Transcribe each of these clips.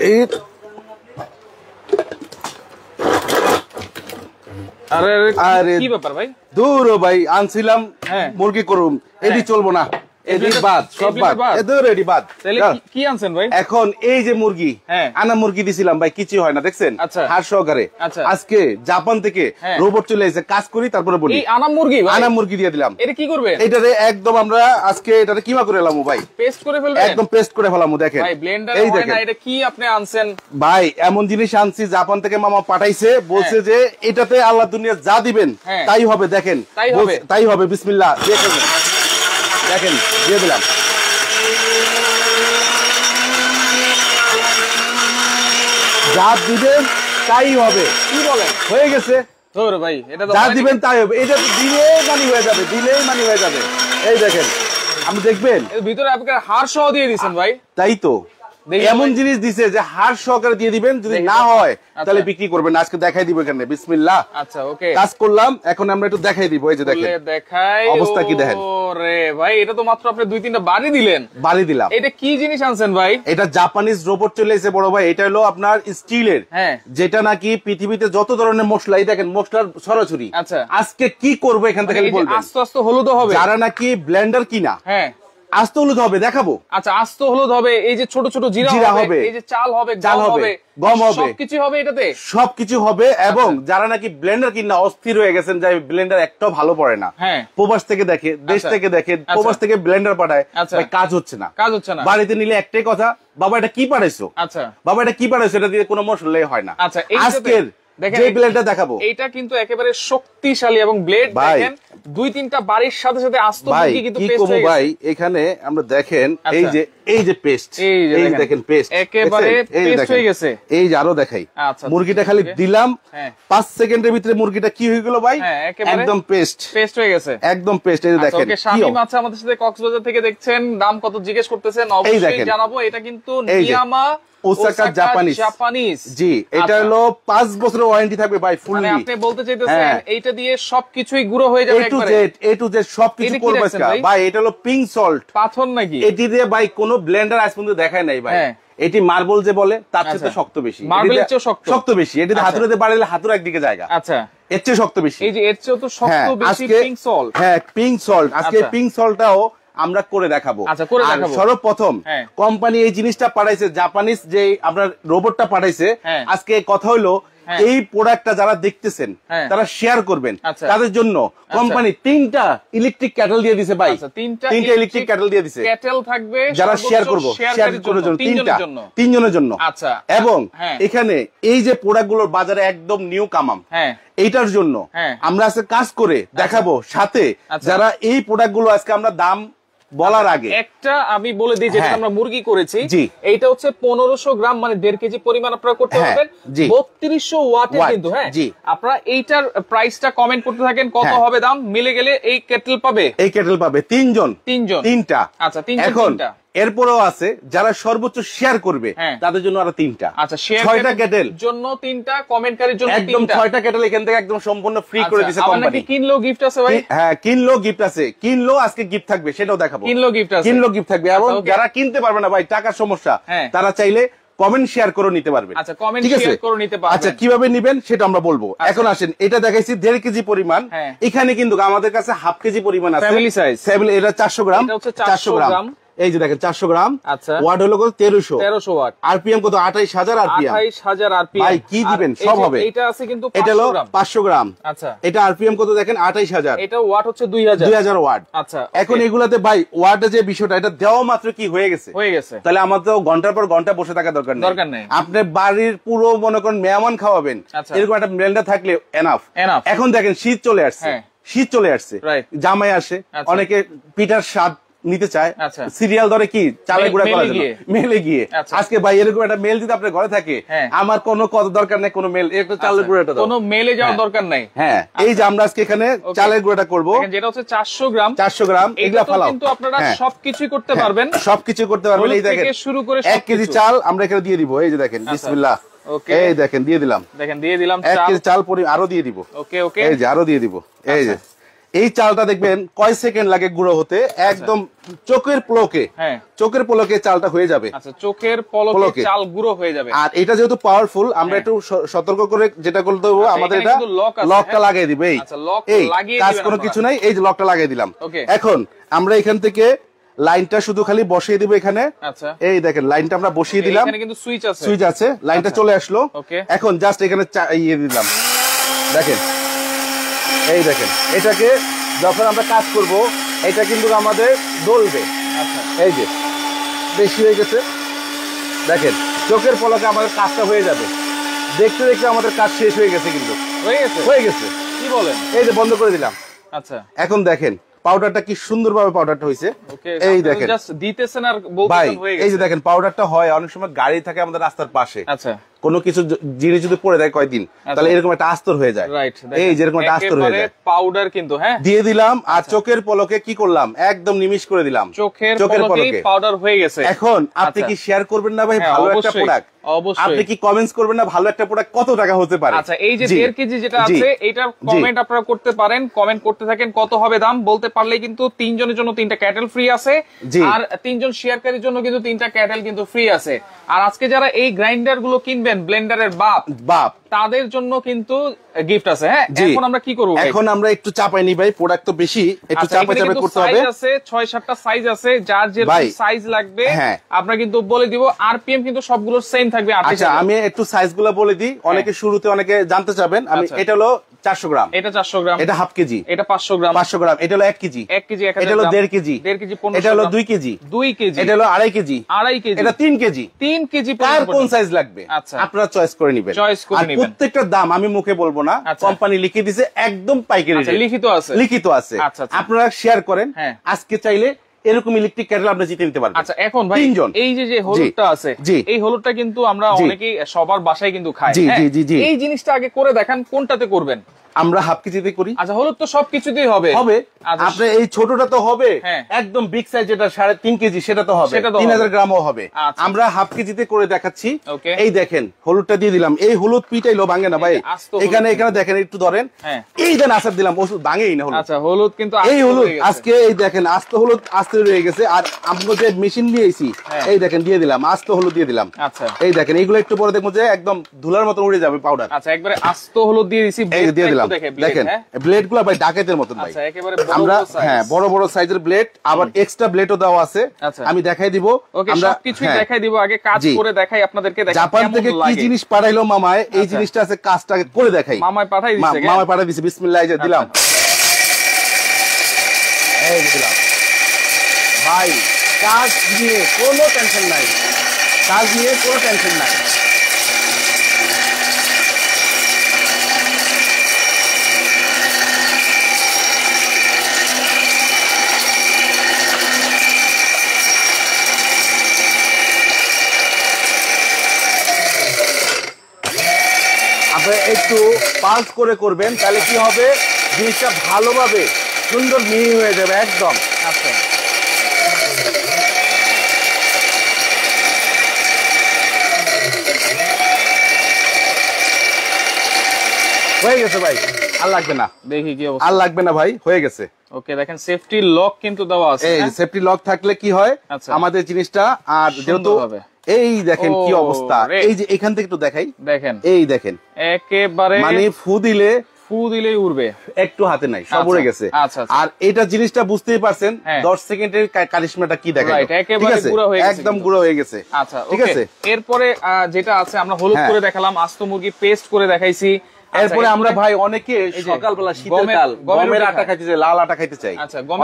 এই আরে কি ব্যাপার ভাই? দূর ভাই, আনছিলাম মুরগি করুম, এডি চলবো না, এডি বাদ, সব বাদ, এদের এডি বাদ। তাহলে কি আনছেন ভাই? এখন এই যে মুরগি, আনা মুরগি দিছিলাম ভাই, কিছু হয় না, দেখছেন হাড় সহকারে। আজকে জাপান থেকে রোবট চলে এসেছে, কাজ করি তারপরে বলি। এই আনা মুরগি ভাই, আনা মুরগি দিয়ে দিলাম। এটা কি করবে? এটারে একদম আমরা আজকে এটারে কিমা করে এলামু ভাই, পেস্ট করে ফেলবেন, একদম পেস্ট করে ফেলামু। দেখেন ভাই ব্লেন্ডারে হয় না, এটা কি আপনি আনছেন ভাই? এমন জিনিস আনছি, জাপান থেকে মামা পাঠাইছে, বলছে যে এটাতে আল্লাহ দুনিয়া যা দিবেন তাই হবে। দেখেন তাই হবে, বিসমিল্লাহ, দেখেন দেখেন, দিয়ে দিলাম। যা দিবেন তাই হবে। কি বলেন? হয়ে গেছে ভাই, এটা যা দিবেন তাই হবে। এটা দিলে মানি হয়ে যাবে, দিলেই মানি হয়ে যাবে। এই দেখেন, আপনি দেখবেন এর ভিতরে আপনি হাড় সহ দিয়ে দিয়েছেন ভাই। তাই তো, এমন জিনিস দিছে যে হাড় সহকারে দিয়ে দিবেন, যদি না হয় তাহলে বিক্রি করবেন। আজকে দেখাই দিব এখানে, বিসমিল্লাহ। আচ্ছা, ওকে, কাজ করলাম, এখন আমরা একটু দেখাই দিব। এই যে দেখেন, দেখাই অবস্থা কি দেখেন। ওরে ভাই, এটা তো মাত্র আপনি 2-3টা বাড়ি দিলেন। বাড়ি দিলাম। এটা কি জিনিস আনছেন ভাই? এটা জাপানিজ রোবট চলে এসেছে বড় ভাই। এটা হলো আপনার স্টিলের, যেটা নাকি পৃথিবীতে যত ধরনের মশলা, এই দেখেন মশলার ছড়াছড়ি। আচ্ছা, আজকে কি করবো এখান থেকে বলবেন। আস্তে আস্তে হলুদ হবে, যারা নাকি ব্লেন্ডার কিনা, আস্ত হলুদ হবে, দেখাবো। আচ্ছা, আস্ত হলুদ হবে, এই যে ছোট ছোট জিরা হবে, এই যে চাল হবে, গম হবে, সবকিছু হবে এটাতে, সবকিছু হবে। এবং যারা নাকি ব্লেন্ডার কিনা অস্থির হয়ে গেছেন যে ব্লেন্ডার একটাও ভালো পড়ে না, প্রবাস থেকে দেখে, দেশ থেকে দেখে, প্রবাস থেকে ব্লেন্ডার পাঠায়, কাজ হচ্ছে না, বাড়িতে নিলে একটাই কথা, বাবা এটা কি পাঠাইছো, বাবা এটা কি পাঠাইছো, এটা দিয়ে কোনো মশলাই হয় না। আজকের যে ব্লেডটা দেখাবো, এটা কিন্তু একেবারে শক্তিশালী এবং ব্লেড দেখেন 2-3টা বাড়ির সাথে সাথে আস্ত মুরগি কিন্তু পেস্ট হয়ে গেছে ভাই। এখানে আমরা দেখেন, এই যে পেস্ট, এই দেখেন পেস্ট একেবারে পেস্ট হয়ে গেছে। এই যে আরো দেখাই, মুরগিটা খালি দিলাম, 5 সেকেন্ডের ভিতরে মুরগিটা কি হয়ে গেল ভাই, একদম পেস্ট হয়ে গেছে, একদম পেস্ট। এই যে দেখেন, ওকে, শামিম আছে আমাদের সাথে, কক্সবাজার থেকে দেখছেন, দাম কত জিজ্ঞেস করতেছেন, অবশ্যই জানাবো। এটা কিন্তু নিয়ামা ওসাকা জাপানিজ, জি, এটা হলো 5 বছরের ওয়ারেন্টি থাকবে ভাই, ফুললি। মানে আপনি বলতে চাইতেছেন এইটা দিয়ে সবকিছুই গুঁড়ো হয়ে যাবে একবারে, এ টু জেড সবকিছু করবে ভাই। এটা হলো পিঙ্ক সল্ট, পাথর নাকি? এটি দিয়ে ভাই কোনো ব্লেন্ডার আজ পর্যন্ত দেখায় নাই ভাই। এটি মার্বেল যে বলে তার চেয়ে শক্ত বেশি, মার্বেলের চেয়ে শক্ত বেশি। এটি হাতুড়ে বাড়ালে হাতুড় একদিকে জায়গা, আচ্ছা, এর চেয়ে শক্ত বেশি। এই যে এর চেয়ে তো শক্ত বেশি পিঙ্ক সল্ট, পিঙ্ক সল্ট। আজকে পিঙ্ক সল্টটাও আমরা করে দেখাবো। সর্বপ্রথম কোম্পানি এই জিনিসটা পাঠাইছে, জাপানিজ যে আপনার রোবটটা পাঠাইছে। আজকে কথা হলো, এই প্রোডাক্টটা যারা দেখতেছেন তারা শেয়ার করবেন, তাদের জন্য কোম্পানি 3টা ইলেকট্রিক ক্যাটেল দিয়ে দিছে ভাই, 3টা ইলেকট্রিক ক্যাটেল দিয়ে দিছে, ক্যাটেল থাকবে যারা শেয়ার করবো, শেয়ার করার জন্য 3 জনের জন্য। আচ্ছা, এবং এখানে এই যে প্রোডাক্ট গুলোর বাজারে একদম নিউ কামাম, এইটার জন্য আমরা আজকে কাজ করে দেখাবো। সাথে যারা এই প্রোডাক্ট গুলো আজকে আমরা দাম বলার আগে একটা আমি বলে দিই, যেটা আমরা মুরগি করেছি, এইটা হচ্ছে 1500 গ্রাম, মানে 1.5 কেজি পরিমাণ আপনারা করতে পারবেন, 3200 ওয়াটের কিন্তু। আপনারা এইটার প্রাইসটা কমেন্ট করতে থাকেন, কত হবে দাম, মিলে গেলে এই কেটল পাবে, তিনটা। আচ্ছা, এখন এরপরেও আছে যারা সর্বোচ্চ শেয়ার করবে তাদের জন্য আরো 3টা। আচ্ছা, 6টা কেটেল জন্য 3টা, কমেন্টকারীর জন্য একদম 6টা কেটেল এখান থেকে একদম সম্পূর্ণ ফ্রি করে দিয়েছে কোম্পানি। নাকি কিনলেও গিফট আছে ভাই? হ্যাঁ, কিনলেও গিফট আছে, কিনলেও আজকে গিফট থাকবে, সেটাও দেখাবো। কিনলেও গিফট থাকবে। এবং যারা কিনতে পারবে না ভাই, টাকার সমস্যা, তারা চাইলে কমেন্ট শেয়ার করে নিতে পারবে। আচ্ছা, কমেন্ট শেয়ার করে নিতে পারবে। আচ্ছা, কিভাবে নিবেন সেটা আমরা বলবো। এখন আসেন, এটা দেখাইছি 1.5 কেজি পরিমাণ, এখানে কিন্তু আমাদের কাছে 1/2 কেজি পরিমাণ আছে, ফ্যামিলি সাইজ। এটা 400 গ্রাম, এটা হচ্ছে 400 গ্রাম। এই যে দেখেন 400 গ্রাম। আচ্ছা, ওয়াট হলো কত? 1300 ওয়াট। আরপিএম কত? 28000 আরপিএম। 28000 আরপিএম ভাই, কি দিবেন সব হবে। এটা আছে কিন্তু 500 গ্রাম। আচ্ছা, এটা আরপিএম কত দেখেন? 28000। এটা ওয়াট হচ্ছে 2000 ওয়াট। আচ্ছা, এখন এগুলাতে ভাই ওয়াটের যে বিষয়টা, এটা দেওয়া মাত্র কি হয়ে গেছে, তাহলে আমাদের তো ঘন্টার পর ঘন্টা বসে থাকা দরকার নেই। আপনি বাড়ির পুরো মনে করেন মেহমান খাওয়াবেন, এরকম একটা ব্লেন্ডার থাকলে এনাফ। এখন দেখেন শীত চলে আসছে, জামাই আসে, অনেকে পিঠার স্বাদ নিতে চায়, সিরিয়াল ধরে কি চালের গুঁড়া করার জন্য মেলে গিয়ে। আজকে ভাই এরকম একটা মেল যদি আপনার ঘরে থাকে, আমার কোনো কত দরকার নাই, কোনো মেল, একটা চালের গুঁড়াটা কোনো মেলে যাওয়ার দরকার নাই। হ্যাঁ, এই যে আমরা আজকে এখানে চালের গুঁড়াটা করবো, যেটা হচ্ছে 400 গ্রাম। এগুলা ফালাও, কিন্তু আপনারা সবকিছুই করতে পারবেন, এই দেখেন শুরু করে 1 কেজি চাল আমরা এখানে দিয়ে দিব। এই যে দেখেন, বিসমিল্লাহ। এই দেখেন দিয়ে দিলাম 1 কেজি চাল, আরো দিয়ে দিব। এই যে আরো দিয়ে দিব। এই যে এই চালটা দেখবেন কয় সেকেন্ড লাগে গুঁড়ো হতে, একদম চোখের পলকে, চোখের পলকে চালটা হয়ে যাবে। আচ্ছা, চোখের পলকে চাল গুঁড়ো হয়ে যাবে। আর এটা যেহেতু পাওয়ারফুল, আমরা একটু সতর্ক করে যেটা করতে হবে, আমাদের এটা লকটা লাগিয়ে দিবে। এই কাজ কোনো কিছু নাই, এই যে লকটা লাগিয়ে দিলাম। এখন আমরা এখান থেকে লাইনটা শুধু খালি বসিয়ে দিব এখানে। আচ্ছা, এই দেখেন লাইনটা আমরা বসিয়ে দিলাম, এখানে কিন্তু সুইচ আছে, সুইচ আছে, লাইনটা চলে আসলো। এখন জাস্ট এখানে ইয়ে দিলাম, দেখেন এই দেখেন, এটাকে যখন আমরা কাজ করব এটা কিন্তু আমাদের দলবে। এই যে বেশি হয়ে গেছে, দেখেন চোখের পলকে আমাদের কাজটা হয়ে যাবে। দেখতে দেখতে আমাদের কাজ শেষ হয়ে গেছে, কিন্তু হয়ে গেছে। কি বলেন? এই যে বন্ধ করে দিলাম। আচ্ছা, এখন দেখেন পাউডারটা কি সুন্দরভাবে পাউডারটা হয়েছে। এই দেখেন জাস্ট দিতেছেন আর বলতেছেন হয়ে গেছে। এই যে দেখেন পাউডারটা হয় অনেক সময় গাড়ি থাকে আমাদের রাস্তার পাশে। আচ্ছা, কোনো কিছু জিনিস যদি পড়ে দেয় কয়দিন, তাহলে এরকম একটা আস্তর হয়ে যায়। এই যেরকম একটা আস্তর হয়ে যায়, পাউডার কিন্তু দিয়ে দিলাম। আর চোখের পলকে কি করলাম, একদম নিমিশ করে দিলাম, চোখের পলকে পাউডার হয়ে গেছে। এখন আপনি কি শেয়ার করবেন না ভাই ভালো একটা প্রোডাক্ট? আপনি কি কমেন্টস করবেন না ভালো একটা প্রোডাক্ট কত টাকা হতে পারে? আচ্ছা, এই যে 1.5 কেজি যেটা আছে এটার কমেন্ট আপনারা করতে পারেন, কমেন্ট করতে থাকেন কত হবে দাম, বলতে পারলে কিন্তু 3 জনের জন্য 3টা ক্যাটেল ফ্রি আছে, আর 3 জন শেয়ারকারীর জন্য কিন্তু 3টা ক্যাটেল কিন্তু ফ্রি আছে। আর আজকে যারা এই গ্রাইন্ডার গুলো কিনবেন, ব্লেন্ডারের বাপ তাদের জন্য কিন্তু গিফট আছে। হ্যাঁ, এখন আমরা কি করব? এখন আমরা একটু চাপাই নি ভাই, প্রোডাক্ট তো বেশি, একটু চাপাই করতে হবে। সাইজ আছে 6-7টা সাইজ আছে, যার যে সাইজ লাগবে আমরা কিন্তু বলে দিব। আরপিএম কিন্তু সবগুলোর সেম থাকবে। আচ্ছা, আমি একটু সাইজগুলো বলে দিই, অনেকে শুরুতে অনেকে জানতে চাবেন। আমি এটা হলো 400 গ্রাম, এটা 400 গ্রাম, এটা হাফ কেজি, এটা 500 গ্রাম, 500 গ্রাম, এটা হলো 1 কেজি, 1 কেজি, এটা হলো 1.5 কেজি, 1.5 কেজি, এটা হলো 2 কেজি, 2 কেজি, এটা হলো 2.5 কেজি, 2.5 কেজি, এটা 3 কেজি, 3 কেজি। কার কোন সাইজ লাগবে আপনারা চয়েস করে নেবেন। আর প্রত্যেকটা দাম আমি মুখে বলবো না, কোম্পানি লিখে দিয়েছে একদম পাইকারি রেট, লিখিত আছে। আপনারা শেয়ার করেন। আজকে চাইলে এরকম ইলেকট্রিক ক্যাটেল আপনি জিতে নিতে পারবেন। আচ্ছা, এখন ভাই এই যে হলুদটা আছে, এই হলুদটা কিন্তু আমরা অনেকেই সবার বাসায় কিন্তু খাই। এই জিনিসটা আগে করে দেখান, কোনটাতে করবেন? আমরা হাফ কেজিতে করি। আচ্ছা, হলুদ তো সবকিছুতেই হবে। আপনার এই ছোটটা তো হবে, একদম বিগ সাইজ যেটা 3.5 কেজি সেটা তো হবে, 3000 গ্রামও হবে। আমরা হাফ কেজিতে করে দেখাচ্ছি। এই দেখেন হলুদটা দিয়ে দিলাম, এই হলুদ পিটাইলো ভাঙে না ভাই, এখানে দেখেন একটু ধরেন, এই দেন আসার দিলাম, ওষুধ ভাঙেই না হলুদ। আচ্ছা, হলুদ কিন্তু এই হলুদ আজকে এই দেখেন আস্ত হলুদ আস্তে রয়ে গেছে। আর আমরা যে মেশিন নিয়েছি এই দেখেন দিয়ে দিলাম, আস্ত হলুদ দিয়ে দিলাম। আচ্ছা, এই দেখেন এইগুলো একটু পরে দেখবো যে একদম ধুলার মতো উড়ে যাবে পাউডার। আচ্ছা, একবারে আস্ত হলুদ দিয়ে দিছি, দিয়ে দিলাম। দেখেন ব্লেড গুলা ভাই ডাকাতের মতন ভাই, আমরা বড় বড় সাইজের ব্লেড, আবার এক্সট্রা ব্লেডও দেওয়া আছে। আমরা দেখাই দিব, আমরা সবকিছুই দেখাই দিব, আগে কাজ করে দেখাই আপনাদেরকে। জাপান থেকে কি জিনিস পাঠাইলো মামায়, এই জিনিসটা আছে কাজটা করে দেখাই। মামায় পাঠাই দিছে, বিসমিল্লাহ, এই যে দিলাম, এই দিলাম ভাই। কাজ নিয়ে কোনো টেনশন নাই, কাজ নিয়ে কোনো টেনশন নাই। একটু পালস করে করবেন, তাহলে কি হবে, জিনিসটা ভালোভাবে সুন্দর মিহি হয়ে যাবে একদম। আচ্ছা, হয়ে গেছে ভাই, আর লাগবে না। দেখি কি অবস্থা, আর লাগবে না ভাই, হয়ে গেছে। ওকে, দেখেন সেফটি লক কিন্তু দেওয়া আছে। এই সেফটি লক থাকলে কি হয় আমাদের জিনিসটা, আর যেহেতু এই দেখেন কি অবস্থা, এই যে এখান থেকে একটু দেখাই, দেখেন এই দেখেন একেবারে মানে ফু দিলেই উড়বে, একটু হাতে নাই, সব উড়ে গেছে। আর এটা জিনিসটা বুঝতেই পারছেন 10 সেকেন্ডের কারিশমাটা কি দেখায়, একদম গুঁড়ো হয়ে গেছে। আচ্ছা, ঠিক আছে। এরপরে যেটা আছে আমরা হলুদ করে দেখালাম, আস্ত মুরগি পেস্ট করে দেখাইছি। এরপরে আমরা ভাই অনেকে সকালবেলা শীতকাল গমের আটা খাইতে চাই, লাল আটা খাইতে চাই,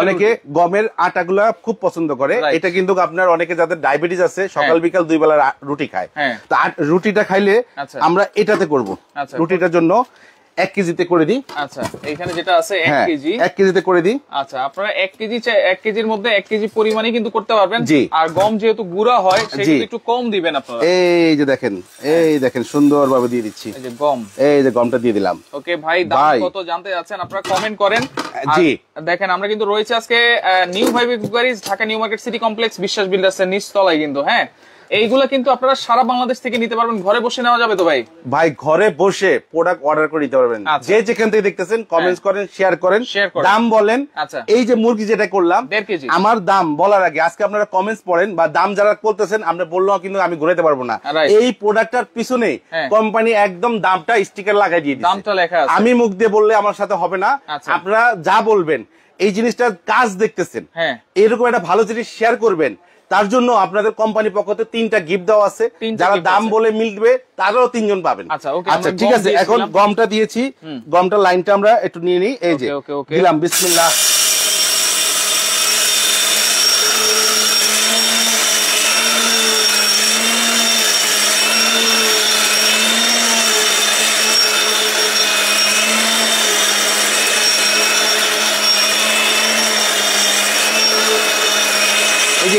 অনেকে গমের আটাগুলা খুব পছন্দ করে। এটা কিন্তু আপনার অনেকে যাদের ডায়াবেটিস আছে সকাল বিকাল 2 বেলা রুটি খায়, তো রুটিটা খাইলে আমরা এটাতে করব। রুটিটার জন্য 1 কেজিতে করে দিই। আচ্ছা, এখানে যেটা আছে 1 কেজি, 1 কেজিতে করে দিই। আচ্ছা, আপনারা 1 কেজির মধ্যে 1 কেজি পরিমাণে কিন্তু করতে পারবেন। আর গম যেহেতু গুঁড়া হয় সেক্ষেত্রে একটু কম দিবেন আপনারা। এই যে দেখেন সুন্দরভাবে দিয়ে দিচ্ছি, এই যে গম, এই যে গমটা দিয়ে দিলাম। ওকে ভাই, দাম কত জানতে যাচ্ছেন আপনারা কমেন্ট করেন। জি, দেখেন আমরা কিন্তু রয়েছে আজকে new vibe cookeries, Dhaka new market city complex, Biswas builders এর নিচতলায় কিন্তু। হ্যাঁ, এইগুলা কিন্তু আপনারা সারা বাংলাদেশ থেকে নিতে পারবেন, ঘরে বসে নেওয়া যাবে তো ভাই? ভাই ঘরে বসে প্রোডাক্ট অর্ডার করে নিতে পারবেন, যে যেখান থেকে দেখতেছেন কমেন্টস করেন, শেয়ার করেন, দাম বলেন। এই যে মুরগি যেটা করলাম 1.5 কেজি, আমার দাম বলার আগে আজকে আপনারা কমেন্টস পড়েন বা দাম যারা বলতেছেন আমরা বললেও কিন্তু আমি ঘুরাইতে পারবো না। এই প্রোডাক্টটার পিছনে কোম্পানি একদম দামটা স্টিকার লাগাই দিয়ে দিয়েছে, দামটা লেখা আছে। আমি মুখ দিয়ে বললে আমার সাথে হবে না, আপনারা যা বলবেন এই জিনিসটার কাজ দেখতেছেন, এরকম একটা ভালো জিনিস শেয়ার করবেন, তার জন্য আপনাদের কোম্পানির পক্ষ থেকে 3টা গিফট দেওয়া আছে, যারা দাম বলে মিলবে তারাও 3 জন পাবেন। আচ্ছা ঠিক আছে, এখন গমটা দিয়েছি, গমটা লাইনটা আমরা একটু নিয়ে নিই। এই যে দিলাম, বিসমিল্লাহ।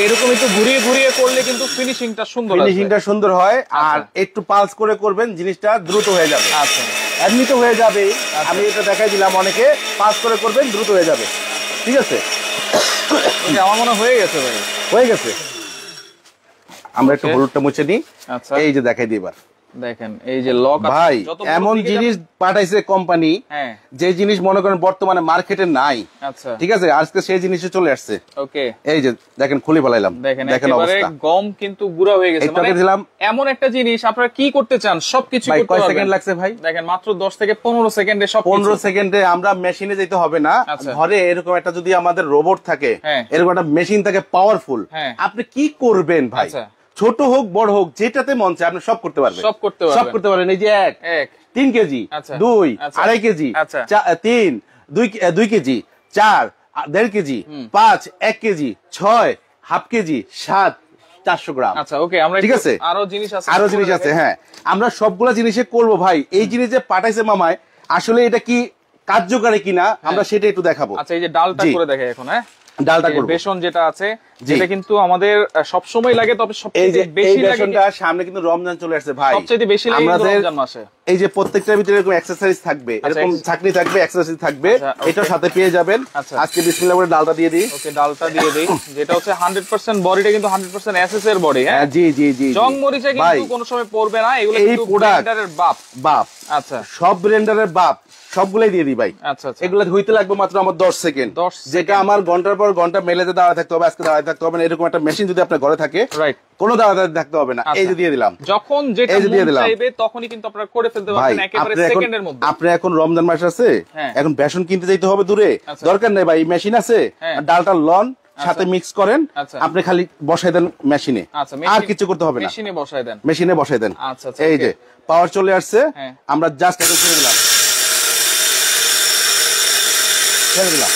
এরকম একটু ঘুরিয়ে ঘুরিয়ে করলে কিন্তু ফিনিশিংটা সুন্দর হয়। আর একটু পালস করে করবেন, জিনিসটা দ্রুত হয়ে যাবে। আচ্ছা, এমনি তো হয়ে যাবে, আমি এটা দেখাই দিলাম, অনেকে পালস করে করবেন, দ্রুত হয়ে যাবে। ঠিক আছে, আমার মনে হয়ে গেছে ভাই, হয়ে গেছে। আমরা একটু হলুদটা মুছে নিই। আচ্ছা, এই যে দেখাই দিই এবার, দেখেন এই যে লক ভাই এমন জিনিস পাঠাইছে কোম্পানি, যে জিনিস মনে করেন বর্তমানে মার্কেটে নাই। আচ্ছা ঠিক আছে, আজকে সেই জিনিসে চলে আসছে। ওকে, এই যে দেখেন খুলে ফেলাইলাম, দেখেন অবস্থা, গম কিন্তু গুঁড়া হয়ে গেছে। মানে দিলাম এমন একটা জিনিস আপনারা কি করতে চান সবকিছু করতে পারবেন। কয় সেকেন্ড লাগছে ভাই? দেখেন মাত্র 10 থেকে 15 সেকেন্ডে সব। 15 সেকেন্ডে আমরা মেশিনে যেতে হবে না, ঘরে এরকম একটা যদি আমাদের রোবট থাকে, এরকম একটা মেশিন থাকে পাওয়ারফুল, আপনি কি করবেন ভাই? ছোট হোক বড় হোক, যেটাতে মন চায় আপনি সব করতে পারবেন, সব করতে পারবেন। এই যে 1 3 KG, 2 2.5 KG, 3 2 KG, 4 1.5 KG, 5 1 KG, 6 half KG, 7 400 গ্রাম। আচ্ছা ওকে, আমরা ঠিক আছে, আরো জিনিস আছে। হ্যাঁ, আমরা সবগুলা জিনিসে করব ভাই। এই জিনিস যে পাঠাইছে মামায়, আসলে এটা কি কার্যকারী কিনা আমরা সেটা একটু দেখাবো। আচ্ছা, এই যে ডালটা করে দেখাই এখন। ডালটা করব, বেসন যেটা আছে, যেটা কিন্তু আমাদের সব সময় লাগে, তবে সবচেয়ে বেশি লাগে বেসনটা। সামনে কিন্তু রমজান চলে আসছে ভাই, সবচেয়ে বেশি লাগে রমজান মাসে। এই যে প্রত্যেকটার ভিতরে এরকম এক্সারসাইজ থাকবে, এরকম ছাকনি থাকবে, এক্সারসাইজ থাকবে, এটার সাথে পেয়ে যাবেন। আজকে বিসমিল্লাহ করে ডালটা দিয়ে দিই। ওকে, ডালটা দিয়ে দেই, যেটা হচ্ছে 100% বডিটা কিন্তু 100% এসএস এর বডি। হ্যাঁ জি জি জি, জং মরিচা কিন্তু কোনো সময় পড়বে না, এগুলো কিন্তু ব্লেন্ডারের বাপ। আচ্ছা, সব ব্লেন্ডারের বাপ, সবগুলাই দিয়ে দিই ভাই। আচ্ছা, এগুলো হইতে লাগবে মাত্র আমার 10 সেকেন্ড, যেটা আমার ঘন্টার পর ঘন্টা মেলেতে দাঁড়ায় থাকতে হবে, আজকে দাঁড়ায় থাকতে হবে না। এরকম একটা মেশিন যদি আপনার ঘরে থাকে, কোনো দাঁড়ায় থাকতে হবে না। এই যে দিয়ে দিলাম, যখন যেটা মন চাইবে তখনই কিন্তু আপনারা করে ফেলতে পারবেন একেবারে সেকেন্ডের মধ্যে। আপনি এখন রমজান মাস আছে, এখন বেসন কিনতে যাইতে হবে দূরে, দরকার নেই ভাই, মেশিন আছে, ডালটা লন সাথে মিক্স করেন, আপনি খালি বসাই দেন মেশিনে, আর কিছু করতে হবে না, মেশিনে বসাই দেন। এই যে পাওয়ার চলে আসছে, আমরা জাস্ট এটা ছেড়ে দিলাম, ছেড়ে দিলাম।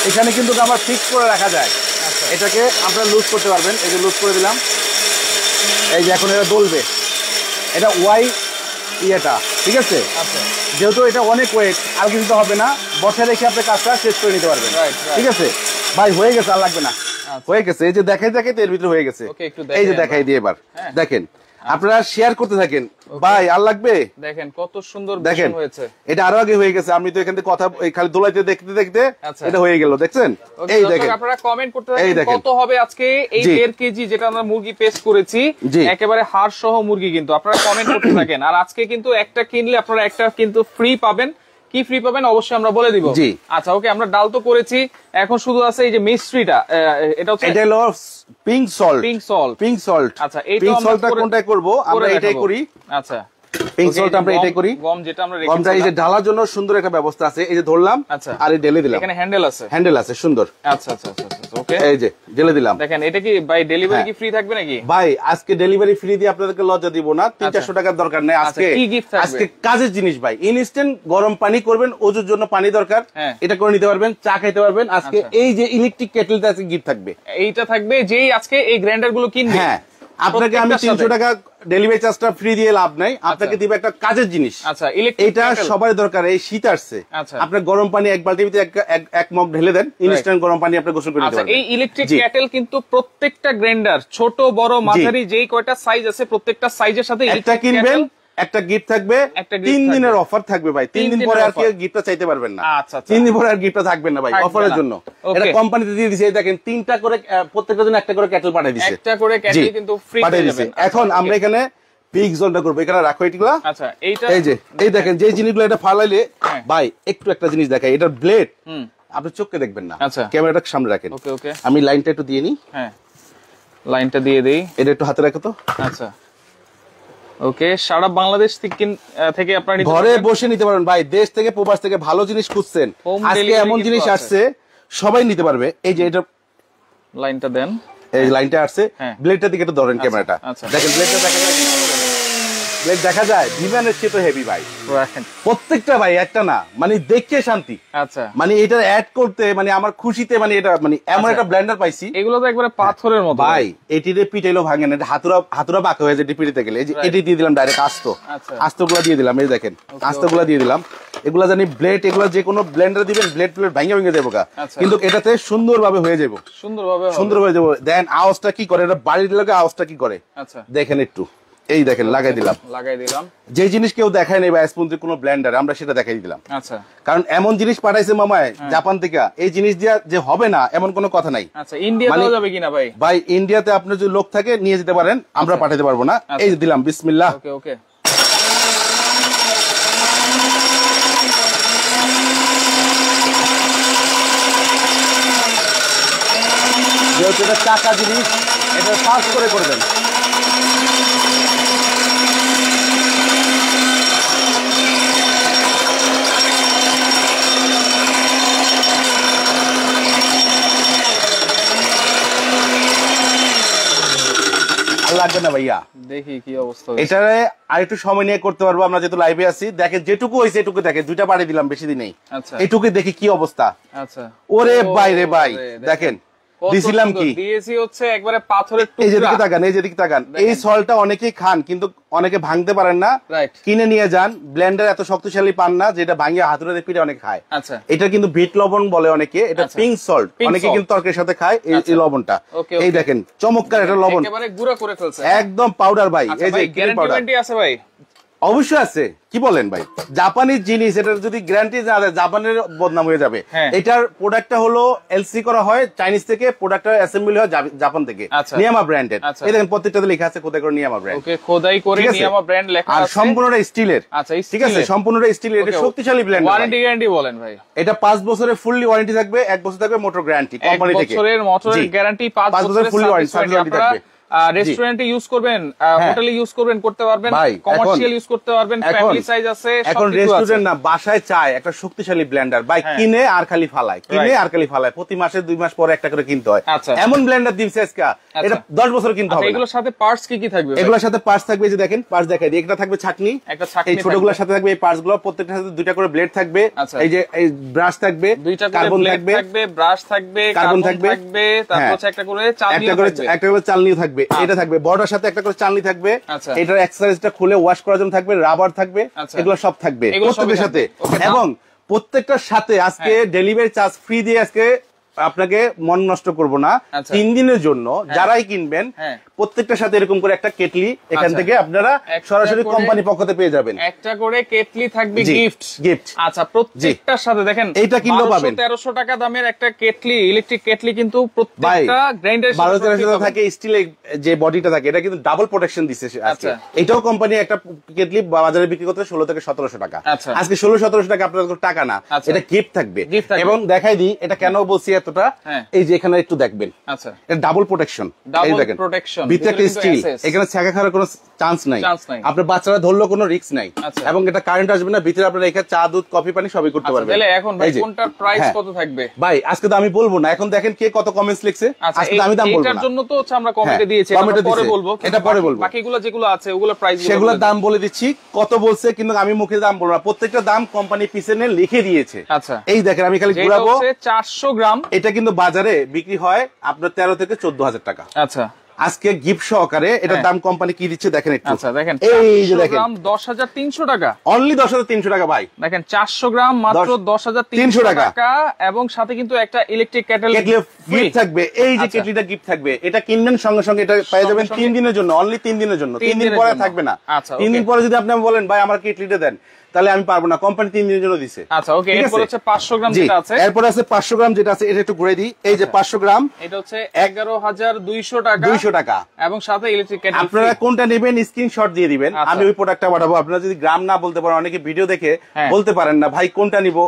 এখানে কিন্তু আমার ফিক্স করে রাখা যায়, এটাকে আপনারা লুজ করতে পারবেন। এই যে লুজ করে দিলাম, এই যে এখন এটা দলবে, এটা ইয়েটা ঠিক আছে। যেহেতু এটা অনেক ওয়েট, আর কিছু হবে না, বসে রেখে আপনি কাজটা শেষ করে নিতে পারবেন। ঠিক আছে ভাই, হয়ে গেছে, আর লাগবে না, হয়ে গেছে। এই যে দেখাই এর ভিতরে হয়ে গেছে, এই যে দেখাই দিয়ে এবার দেখেন, আপনারা শেয়ার করতে থাকেন ভাই, আর লাগবে। দেখেন কত সুন্দর দেখেন হয়েছে, এটা আরো আগে হয়ে গেছে। আমি তো এখান থেকে কথা খালি দোলাইতে দেখতে দেখতে এটা হয়ে গেল, দেখছেন। এই দেখেন, আপনারা কমেন্ট করতে থাকেন কত হবে আজকে এই 1.5 কেজি যেটা আমরা মুরগি পেস্ট করেছি, একেবারে হাড় সহ মুরগি, কিন্তু আপনারা কমেন্ট করতে থাকেন। আর আজকে কিন্তু একটা কিনলে আপনারা একটা কিন্তু ফ্রি পাবেন। কি ফ্রি পাবেন অবশ্যই আমরা বলে দিব। আচ্ছা ওকে, আমরা ডাল তো করেছি, এখন শুধু আছে এই যে মিষ্টিটা, এটা হচ্ছে পিঙ্ক সল্ট। আচ্ছা, এই পিঙ্ক সল্টটা কোনটাই করব আমরা, এটাই করি। আচ্ছা, পিঙ্ক সল্ট আমরা এটাই করি, গম যেটা আমরা রেখেছি, গমটা এই যে ঢালার জন্য সুন্দর একটা ব্যবস্থা আছে। এই যে ধরলাম, আর এই ঢেলে দিলাম, এখানে হ্যান্ডেল আছে সুন্দর। আচ্ছা আচ্ছা আচ্ছা ওকে, এই যে ঢেলে দিলাম। দেখেন এটা কি ভাই ডেলিভারি কি ফ্রি থাকবে নাকি? ভাই আজকে ডেলিভারি ফ্রি দিয়ে আপনাদেরকে লজ্জা দিব না, 300-400 টাকার দরকার নাই। আজকে কি গিফট থাকবে? আজকে কাজের জিনিস ভাই, ইনস্ট্যান্ট গরম পানি করবেন, ওজুর জন্য পানি দরকার, এটা করে নিতে পারবেন, চা খাইতে পারবেন। আজকে এই যে ইলেকট্রিক কেটলটা আছে গিফট থাকবে, এইটা থাকবে যেই আজকে এই গ্রাইন্ডার গুলো কিনবে। হ্যাঁ, আপনাকে আমি 300 টাকা ডেলিভারি চার্জটা ফ্রি দিয়ে লাভ নাই, আপনাকে দিব একটা কাজের জিনিস। আচ্ছা, এটা সবার দরকার, এই শীত আসছে, আপনি গরম পানি এক বালতির ভিতরে এক মগ ঢেলে দেন, ইনস্ট্যান্ট গরম পানি আপনি গোসল করে নিতে পারবেন। এই ইলেকট্রিক কেটেল কিন্তু প্রত্যেকটা গ্রাইন্ডার, ছোট বড় মাঝারি যেই কয়টা সাইজ আছে, প্রত্যেকটা সাইজের সাথে একটা কিনবেন, একটা গিফট থাকবে, 3 দিনের অফার থাকবে ভাই। 3 দিন পরে আর কি গিফটটা চাইতে পারবেন না। 3 দিন পরে আর গিফটটা থাকবে না ভাই, অফারের জন্য। এটা কোম্পানিতে দিয়ে দিয়েছে, দেখেন 3টা করে প্রত্যেকটার জন্য একটা করে কেটল পাঠিয়ে দিয়েছে, একটা করে কেটল কিন্তু ফ্রি পেয়ে যাবেন। এখন আমরা এখানে পিক জোনটা করব, এখানে রাখো এগুলো। আচ্ছা, এইটা এই যে এই দেখেন যে জিনিসগুলো এটা ফালাইলে ভাই একটু একটা জিনিস দেখাই, এটা ব্লেড আপনি চোখে দেখবেন না, ক্যামেরাটা সামনে রাখেন। ওকে ওকে, আমি লাইনটা একটু দিয়ে নিই। হ্যাঁ, লাইনটা দিয়ে দেই, এটা একটু হাতে রাখো তো। আচ্ছা ওকে, সারা বাংলাদেশ থেকে আপনারা ঘরে বসে নিতে পারবেন ভাই, দেশ থেকে প্রবাস থেকে ভালো জিনিস খুঁজছেন, আজকে এমন জিনিস আসছে সবাই নিতে পারবে। এই যে এটা লাইনটা দেন, এই লাইনটা আসছে, ব্লেডটা দিকে একটু ধরেন ক্যামেরাটা, দেখেন ব্লেডটা দেখা যায়, ব্লেড দেখা যায় বিমানের চেয়ে তো হেভি ভাই, প্রত্যেকটা ভাই একটা না, মানে দেখে শান্তি। আচ্ছা, মানে এটা অ্যাড করতে মানে আমার খুশিতে মানে এটা মানে এমন একটা ব্লেন্ডার পাইছি, এগুলো তো একবারে পাথরের মতো ভাই। এটিতে পিটাইলো ভাঙে না, হাতুরা বাঁকা হয়ে যায় পিটাইতে গেলে। এই যে এটি দিয়ে দিলাম ডাইরেক্ট আস্তগুলা দিয়ে দিলাম, এই দেখেন আস্তগুলা দিয়ে দিলাম। এগুলা জানি ব্লেড, এগুলা যে কোনো ব্লেন্ডার দিবেন ব্লেড ভেঙে দেবো গা, কিন্তু এটাতে সুন্দরভাবে হয়ে যাবো, সুন্দরভাবে দেবো। দেন আওয়াজটা কি করে, এটা বাড়ির লোকে আওয়াজটা কি করে দেখেন একটু। এই দেখেন লাগাই দিলাম, যে জিনিস কেউ দেখায় নাই বা স্পঞ্জের কোনো ব্লেন্ডার, আমরা সেটা দেখাই দিলাম। আচ্ছা, কারণ এমন জিনিস পাঠাইছে মামায় জাপান থেকে, এই জিনিস দিয়া যে হবে না এমন কোনো কথা নাই। আচ্ছা, ইন্ডিয়াতেও যাবে কিনা ভাই? ভাই ইন্ডিয়াতে আপনার যদি লোক থাকে নিয়ে যেতে পারেন, আমরা পাঠাতে পারবো না। এই যে দিলাম, বিসমিল্লাহ। ওকে ওকে, যেহেতু এটা চাকা জিনিস, এটা ফাস্ট করে দেন। লাগবে না ভাইয়া, দেখি কি অবস্থা। এটারে আরেকটু সময় নিয়ে করতে পারবো আমরা, যেহেতু লাইভে আছি। দেখেন যেটুকু হয়েছে এটুকু দেখেন, 2টা বাড়ি দিলাম, বেশি দিন নেই। এটুকু দেখি কি অবস্থা। আচ্ছা, ওরে ভাই রে ভাই, দেখেন দিছিলাম কি দিয়েছি হচ্ছে একবারে পাথরের টুকরা। এই যেদিকে তাকান, এই যেদিকে তাকান, এই সলটা অনেকেই খান কিন্তু অনেকে ভাঙতে পারেন না, কিনে নিয়ে যান। ব্লেন্ডার এত শক্তিশালী পান না যেটা ভাঙিয়ে হাতুড়ে পিঠে অনেক খায়। আচ্ছা, এটা কিন্তু বিট লবণ বলে অনেকে, এটা পিঙ্ক সল্ট, অনেকে কিন্তু তরকারির সাথে খায় এই লবণটা। এই দেখেন চমৎকার একটা লবণ, একেবারে গুঁড়া করে ফেলছে, একদম পাউডার ভাই। এই যে গ্যারান্টি আছে ভাই? অবশ্যই আছে, কি বলেন ভাই, জাপানিজ জিনিস, এটা যদি গ্যারান্টি না দেয় জাপানের বদনাম হয়ে যাবে। এটার প্রোডাক্টটা হলো এলসি করা হয় চাইনিজ থেকে, প্রোডাক্টটা অ্যাসেম্বলি হয় জাপান থেকে, নিয়ামা ব্র্যান্ডের। এই দেখেন প্রত্যেকটাতে লেখা আছে খোদাই করে নিয়ামা ব্র্যান্ড। ওকে, খোদাই করে নিয়ামা ব্র্যান্ড লেখা আছে, আর সম্পূর্ণটা স্টিলের। আচ্ছা, ঠিক আছে, সম্পূর্ণটা স্টিলের, এটা শক্তিশালী ব্র্যান্ড। ওয়ারেন্টি গ্যারান্টি বলেন ভাই? এটা 5 বছরের ফুললি ওয়ারেন্টি থাকবে, 1 বছর থাকবে মোটর গ্যারান্টি কোম্পানি থেকে। 1 বছরের মোটরের গ্যারান্টি, 5 বছরের ফুললি ওয়ারেন্টি থাকবে। রেস্টুরেন্টে ইউজ করবেন, হোটেলে ইউজ করবেন, করতে পারবেন, কমার্শিয়াল ইউজ করতে পারবেন, ফ্যামিলি সাইজ আছে। এখন রেস্টুরেন্ট না, বাসায় চায় একটা শক্তিশালী ব্লেন্ডার, ভাই কিনে আর খালি ফালায়, কিনে আর খালি ফালায়, প্রতি মাসে 2 মাস পরে একটা করে কিনতে হয়। এমন ব্লেন্ডার দিচ্ছে আজকে, এটা 10 বছর কিনতে হবে। এগুলোর সাথে পার্টস কি কি থাকবে? এগুলোর সাথে পার্টস থাকবে, যে দেখেন পার্টস দেখাই দিই। একটা থাকবে ছাকনি, এই ছোটগুলোর সাথে থাকবে এই পার্টস গুলো, প্রত্যেকটার সাথে 2টা করে ব্লেড থাকবে। এই যে এই ব্রাশ থাকবে, 2টা করে কার্বন ব্লেড থাকবে, ব্রাশ থাকবে, কার্বন থাকবে, তারপর হচ্ছে একটা করে চালনিও থাকবে, এটা থাকবে বড়টার সাথে একটা করে চালনি থাকবে। এটার এক্সারসাইজটা খুলে ওয়াশ করার জন্য থাকবে, রাবার থাকবে, এগুলো সব থাকবে প্রত্যেকটার সাথে। এবং প্রত্যেকটার সাথে আজকে ডেলিভারি চার্জ ফ্রি দিয়ে আজকে আপনাকে মন নষ্ট করব না, 3 দিনের জন্য যারাই কিনবেন প্রত্যেকটার সাথে এরকম করে একটা কেটলি এখান থেকে আপনারা সরাসরি কোম্পানি পক্ষতে পেয়ে যাবেন। একটা করে কেটলি থাকবে গিফট। আচ্ছা, প্রত্যেকটার সাথে দেখেন এইটা কিনলেও পাবেন। 1300 টাকা দামের একটা কেটলি, ইলেকট্রিক কেটলি কিন্তু প্রত্যেকটা গ্রাইন্ডারের সাথে থাকে, স্টিলের যে বডিটা থাকে এটা কিন্তু ডাবল প্রোটেকশন দিচ্ছে আজকে। এটাও কোম্পানি একটা কেটলি বাজারে বিক্রি করতে 16 থেকে 1700 টাকা, আজকে 1600-1700 টাকা আপনাদের টাকা না, এটা গিফট থাকবে। এবং দেখাই দিই এটা কেন বলছি এতটা, এই যে এখানে একটু দেখবেন, আচ্ছা এটা ডাবল প্রোটেকশন, এই দেখেন ভিতরে একটা স্টিল, এখানে ছাকা খাওয়ার কোনো চান্স নাই, আপনার বাচ্চারা ধরলো কোনো রিস্ক নাই, এবং এটা কারেন্ট আসবে না, ভিতরে আপনারা এখানে চা দুধ কফি পানি সবই করতে পারবেন। তাহলে এখন ভাই কোনটার প্রাইস কত থাকবে? ভাই আজকে তো আমি বলবো না, এখন দেখেন কে কত কমেন্টস লিখছে, আজকে আমি দাম বলবো না, এটার জন্য তো হচ্ছে আমরা কমেন্টে দিয়েছি, এটা পরে বলবো, এটা পরে বলবো, বাকিগুলো যেগুলো আছে ওগুলো প্রাইস সেগুলোর দাম বলে দিচ্ছি কত বলছে, কিন্তু আমি মুখে দাম বলবো না, প্রত্যেকটা দাম কোম্পানি পিছনে লিখে দিয়েছে। আচ্ছা, এই দেখেন আমি খালি ঘুরাবো, 400 গ্রাম, এটা কিন্তু বাজারে বিক্রি হয় আপনার 13 থেকে 14,000 টাকা। আচ্ছা, আজকে গিফট সহকারে এটার দাম কোম্পানি কি দিচ্ছে দেখেন একটু। আচ্ছা দেখেন, এই যে দেখেন 10,300 টাকা, অনলি 10,300 টাকা ভাই। দেখেন 400 গ্রাম মাত্র 10,300 টাকা, এবং সাথে কিন্তু একটা ইলেকট্রিক কেটল গিফট থাকবে। এই যে কেটলিটা গিফট থাকবে, এটা কিনবেন সঙ্গে সঙ্গে এটা পেয়ে যাবেন 3 দিনের জন্য, অনলি 3 দিনের জন্য। 3 দিন পরে থাকবে না। 3 দিন পরে যদি আপনি বলেন ভাই আমার কেটলিটা দেন, তাহলে আমি পারবো না, কোম্পানি 3 দিনের জন্য দিছে। আচ্ছা ওকে, এরপর হচ্ছে 500 গ্রাম যেটা আছে, এরপর আছে 500 গ্রাম যেটা আছে, এটা একটু ঘুরে দিই। এই যে 500 গ্রাম, এটা হচ্ছে 11,200 টাকা, 200 টাকা, এবং সাথে ইলেকট্রিক কেটল। আপনারা কোনটা নেবেন স্ক্রিনশট দিয়ে দিবেন, আমি ওই প্রোডাক্টটা পাঠাবো। আপনারা যদি গ্রাম না বলতে পারেন, অনেকে ভিডিও দেখে বলতে পারেন না ভাই কোনটা নিব,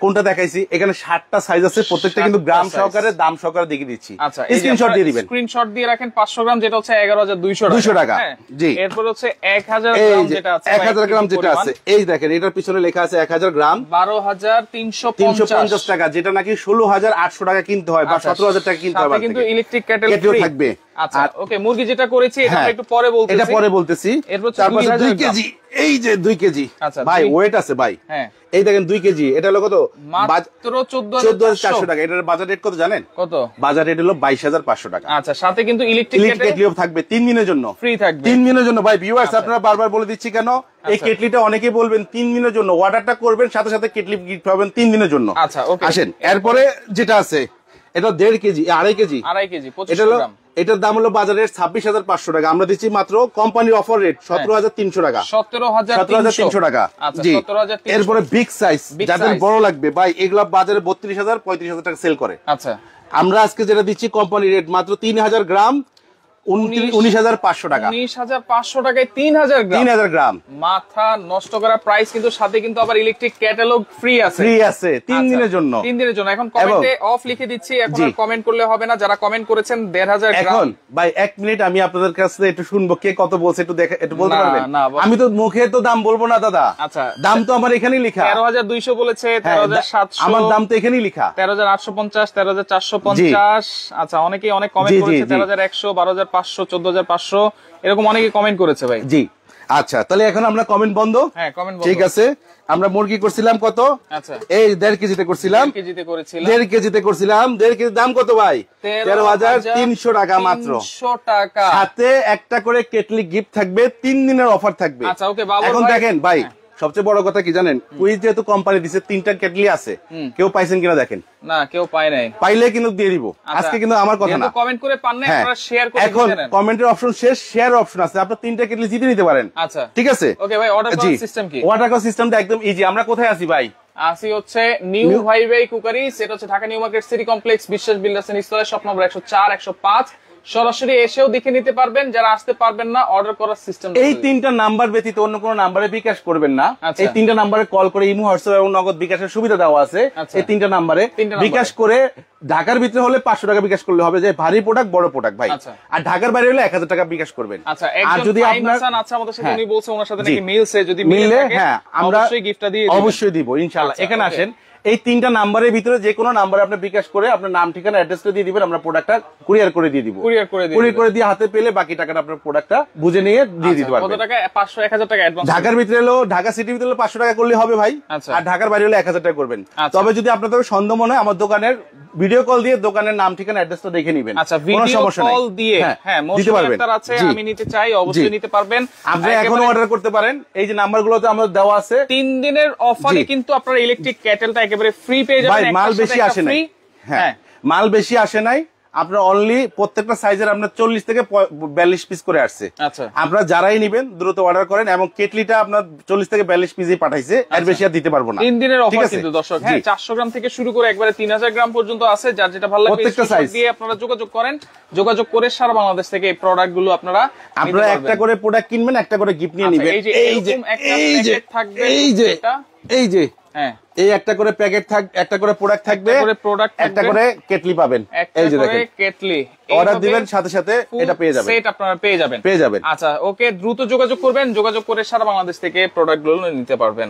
কোনটা দেখাইছি। এখানে 60টা সাইজ আছে, প্রত্যেকটা কিন্তু গ্রাম সহকারে দাম সহকারে দেখিয়ে দিচ্ছি। আচ্ছা, স্ক্রিনশট দিয়ে দিবেন, স্ক্রিনশট দিয়ে রাখেন। 500 গ্রাম যেটা হচ্ছে 11,200 টাকা। জি, এরপর হচ্ছে 1000 গ্রাম যেটা আছে, 1000 গ্রাম যেটা আছে, এই দেখেন এটার পিছনে লেখা আছে 1000 গ্রাম 12,350 টাকা, যেটা নাকি 16,800 টাকা কিনতে হয় বা 17,000 টাকা কিনতে হয়, কিন্তু ইলেকট্রিক কেটল থাকবে। আচ্ছা ওকে, মুরগি যেটা করেছি এটা একটু পরে বলতেছি, এটা পরে বলতেছি। তারপর 2 কেজি, এই যে 2 কেজি ভাই ওয়েট আছে ভাই। এই দেখেন 2 কেজি, এটা হলো কত? মাত্র 14,400 টাকা। এটার বাজার রেট কত জানেন? কত? বাজার রেট হলো 22,500 টাকা। আচ্ছা, সাথে কিন্তু ইলেকট্রিক কেটলিও থাকবে 3 দিনের জন্য, ফ্রি থাকবে 3 দিনের জন্য। ভাই ভিউয়ার্স, আপনারা বারবার বলে দিচ্ছি কেন, এই কেটলিটা অনেকেই বলবেন 3 দিনের জন্য, অর্ডারটা করবেন সাথে সাথে কেটলি গিফট পাবেন 3 দিনের জন্য। আচ্ছা ওকে, আসেন এরপরে যেটা আছে, এটা 1.5 কেজি, 2.5 কেজি, 25 গ্রাম। এটার দাম হলো বাজারের 26,500 টাকা, আমরা দিচ্ছি মাত্র কোম্পানির অফার রেট 17,300 টাকা, 17,300 টাকা। জি, এরপরে বিগ সাইজ যাদের বড় লাগবে ভাই, এগুলা বাজারে 32,000 35,000 টাকা সেল করে। আচ্ছা, আমরা আজকে যেটা দিচ্ছি কোম্পানি রেট মাত্র 3,000 গ্রাম 19,500 টাকা। 19,500 টাকায় 3,000 গ্রাম, মাথা নষ্ট করা প্রাইস। কিন্তু সাথে কিন্তু আবার ইলেকট্রিক ক্যাটালগ ফ্রি আছে, 3 দিনের জন্য, 3 দিনের জন্য। এখন কমেন্টে অফ লিখে দিচ্ছি, এখন আর কমেন্ট করলে হবে না। যারা কমেন্ট করেছেন 1,500 গ্রাম, এখন ভাই 1 মিনিট আমি আপনাদের কাছে একটু শুনবো কে কত বলছে, একটু বলতে পারবেন? আমি তো মুখে তো দাম বলবো না দাদা। আচ্ছা, দাম তো আমার এখানেই লেখা। 13,200 বলেছে, 13,700, আমার দাম তো এখানেই লেখা। 13,850, 13,450। আচ্ছা, অনেকেই অনেক কমেন্ট করেছে, 13,100, 12,500, 14,500, এরকম অনেকে কমেন্ট করেছে ভাই। জি, আচ্ছা, তাহলে এখন আমরা কমেন্ট বন্ধ। হ্যাঁ, কমেন্ট বন্ধ, ঠিক আছে। আমরা মুরগি করছিলাম কত? আচ্ছা, এই 1.5 কেজিতে করছিলাম, 1.5 কেজিতে করছিলাম। 1.5 কেজির দাম কত ভাই? 13,300 টাকা মাত্র, 300 টাকা। সাথে একটা করে কেটলি গিফট থাকবে, 3 দিনের অফার থাকবে। আচ্ছা ওকে, এখন দেখেন ভাই, সবচেয়ে বড় কথা কি জানেন, কুইজ যেহেতু কোম্পানি দিচ্ছে, 3টা কেটলি আছে, কেউ পাইছেন কিনা দেখেন। না, কেউ পায় নাই। পাইলে কিন্তু দিয়ে দিব আজকে, কিন্তু আমার কথা না, কমেন্ট করে পান না, আপনারা শেয়ার করে দিবেন। এখন কমেন্টের অপশন শেষ, শেয়ার অপশন আছে, আপনারা 3টা কেটলি জিতে নিতে পারেন। আচ্ছা ঠিক আছে। ওকে ভাই, অর্ডার করার সিস্টেম কি? অর্ডার করার সিস্টেমটা একদম ইজি। আমরা কোথায় আছি ভাই? আসি হচ্ছে নিউ হাইওয়ে কুকারি, সেটা হচ্ছে Dhaka new market city complex, Biswas builders and installer, shop number 104 105। সরাসরি এসেও দেখে নিতে পারবেন। যারা আসতে পারবেন না, অর্ডার করার সিস্টেম, এই 3টা নাম্বার ব্যতীত অন্য কোনো নাম্বারে বিকাশ করবেন না। এই 3টা নাম্বারে কল করে ইমো, হোয়াটসঅ্যাপ এবং নগদ বিকাশের সুবিধা দেওয়া আছে। এই 3টা নাম্বারে বিকাশ করে, ঢাকার ভিতরে হলে 500 টাকা বিকাশ করলে হবে, যে ভারী প্রোডাক্ট বড় প্রোডাক্ট ভাই। আর ঢাকার বাইরে হলে 1,000 টাকা বিকাশ করবেন। আর যদি আপনার আমাদের সাথে উনি বলছে ওনার সাথে নাকি মিলছে, যদি মিলে হ্যাঁ আমরা অবশ্যই গিফটটা দিয়ে অবশ্যই দিব ইনশাআল্লাহ। এখানে আসেন, এই 3টা নাম্বারের ভিতরে যে কোনো নাম্বারে আপনি বিকাশ করে আপনার নাম ঠিকানা অ্যাড্রেসটা দিয়ে দিবেন, আমরা প্রোডাক্টটা কুরিয়ার করে দিয়ে দিব। কুরিয়ার করে দিয়ে হাতে পেলে বাকি টাকাটা আপনার প্রোডাক্টটা বুঝে নিয়ে দিয়ে দিতে পারবেন। কত টাকা? 500 1,000 টাকা অ্যাডভান্স। ঢাকার ভিতরে হলো, ঢাকা সিটির ভিতরে 500 টাকা করলে হবে ভাই। আর ঢাকার বাইরে হলে 1,000 টাকা করবেন। তবে যদি আপনাদের সন্দেহ মনে হয়, আমার দোকানের ভিডিও কল দিয়ে দোকানের নাম ঠিকানা অ্যাড্রেসটা দেখে নেবেন। আচ্ছা, ভিডিও কল দিয়ে হ্যাঁ দিতে পারবেন। আছে আমি নিতে চাই, অবশ্যই নিতে পারবেন। আপনি এখন অর্ডার করতে পারেন। এই যে নাম্বারগুলোতে আমাদের দেওয়া আছে। 3 দিনের অফারে কিন্তু আপনারা ইলেকট্রিক কেটলটা একেবারে ফ্রি পেয়ে যাবেন। মাল বেশি আসে নাই। হ্যাঁ, মাল বেশি আসে নাই। আপনার অনলি প্রত্যেকটা সাইজের আপনার 40 থেকে 42 পিস করে আসছে। আচ্ছা, আপনারা যারাই নিবেন দ্রুত অর্ডার করেন, এবং কেটলিটা আপনার 40 থেকে 42 পিসই পাঠাইছে, এর বেশি আর দিতে পারবো না। 3 দিনের অফার কিন্তু দর্শক, হ্যাঁ 400 গ্রাম থেকে শুরু করে একবারে 3,000 গ্রাম পর্যন্ত আছে। যার যেটা ভালো লাগে প্রত্যেকটা সাইজ দিয়ে আপনারা যোগাযোগ করেন। যোগাযোগ করে সারা বাংলাদেশ থেকে এই প্রোডাক্ট গুলো আপনারা একটা করে প্রোডাক্ট কিনবেন, একটা করে গিফট নিয়ে নেবেন। এই যে একটা থাকবে, এই যে হ্যাঁ, এই একটা করে প্যাকেট একটা করে প্রোডাক্ট থাকবে, একটা করে কেটলি পাবেন। এই যে দেখেন কেটলি, অর্ডার দিবেন সাথে সাথে এটা পেয়ে যাবেন, সেট আপনারা পেয়ে যাবেন। আচ্ছা ওকে, দ্রুত যোগাযোগ করবেন। যোগাযোগ করে সারা বাংলাদেশ থেকে প্রোডাক্ট গুলো নিতে পারবেন।